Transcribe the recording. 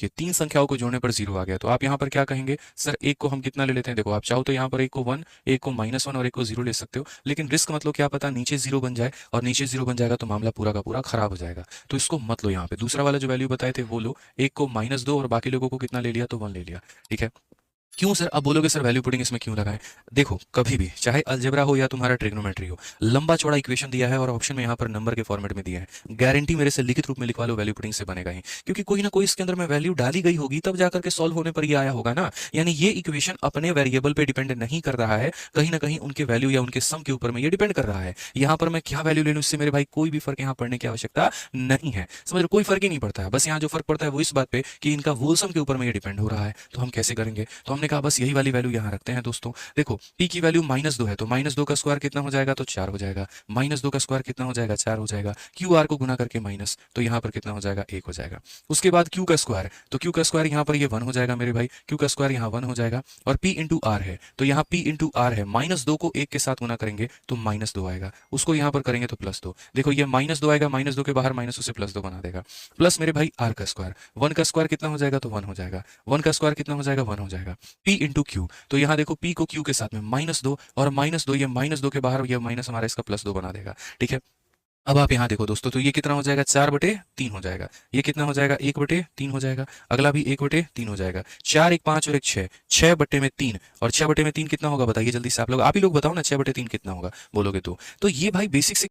देखिए 3 संख्याओं को जोड़ने पर 0 आ गया, तो आप यहाँ पर क्या कहेंगे सर, एक को हम कितना ले लेते हैं। देखो आप चाहो तो यहाँ पर एक को 1, एक को -1 और एक को 0 ले सकते हो, लेकिन रिस्क मत लो, क्या पता नीचे 0 बन जाए, और नीचे 0 बन जाएगा तो मामला पूरा का पूरा खराब हो जाएगा। तो इसको मत लो यहाँ पे, दूसरा वाला जो वैल्यू बताए थे वो लो, एक को -2 और बाकी लोगों को कितना ले लिया, तो 1 ले लिया। ठीक है, क्यों सर, अब बोलोगे सर वैल्यू पुटिंग इसमें क्यों लगाएं। देखो कभी भी चाहे अलजेब्रा हो या तुम्हारा ट्रिग्नोमेट्री हो, लंबा चौड़ा इक्वेशन दिया है और ऑप्शन में यहाँ पर नंबर के फॉर्मेट में दिया है, गारंटी मेरे से लिखित रूप में लिखवा लो, वैल्यू पुटिंग से बनेगा ही, क्योंकि कोई ना कोई इसके अंदर में वैल्यू डाली गई होगी, तब जाकर के सॉल्व होने पर ये आया होगा ना। यानी ये इक्वेशन अपने वेरिएबल पे डिपेंड नहीं कर रहा है, कहीं ना कहीं उनके वैल्यू या उनके सम के ऊपर में ये डिपेंड कर रहा है। यहाँ पर मैं क्या वैल्यू ले लूँ, इससे मेरे भाई कोई भी फर्क यहाँ पड़ने की आवश्यकता नहीं है, समझ रहे हो? कोई फर्क ही नहीं पड़ता है, बस यहाँ जो फर्क पड़ता है वो इस बात पे कि इनका वोल सम के ऊपर में ये डिपेंड हो रहा है। तो हम कैसे करेंगे, तो हमने कहा बस यही वाली वैल्यू यहाँ रखते हैं दोस्तों। देखो p की वैल्यू -2 है, तो -2 का स्क्वायर कितना हो जाएगा, तो 4 हो जाएगा। -2 का स्क्वायर कितना हो जाएगा, 4 हो जाएगा। क्यू आर को गुना करके माइनस, तो यहाँ पर कितना हो जाएगा, 1 हो जाएगा। उसके बाद क्यू का स्क्वायर, तो क्यू का स्क्वायर यहाँ पर ये 1 हो जाएगा मेरे भाई, क्यू का स्क्वायर यहाँ 1 हो जाएगा। और p इंटू आर है, तो यहाँ p इंटू आर है, -2 को 1 के साथ गुना करेंगे तो -2 आएगा, उसको यहाँ पर करेंगे तो +2। देखो ये -2 आएगा, -2 के बाहर माइनस उसे +2 बना देगा, प्लस मेरे भाई आर का स्क्वायर, 1 का स्क्वायर कितना हो जाएगा, तो 1 हो जाएगा। 1 का स्क्वायर कितना हो जाएगा, 1 हो जाएगा। p इंटू क्यू, तो यहाँ देखो p को q के साथ में -2 और -2, ये -2 के बाहर ये माइनस हमारा इसका +2 बना देगा। ठीक है, अब आप यहाँ देखो दोस्तों, तो ये कितना हो जाएगा, 4/3 हो जाएगा। ये कितना हो जाएगा, 1/3 हो जाएगा। अगला भी 1/3 हो जाएगा। 4 1 5 और 1 6, 6/3, और 6/3 कितना होगा बताइए जल्दी से, आप ही लोग बताओ ना, 6/3 कितना होगा बोलोगे तो ये भाई बेसिक से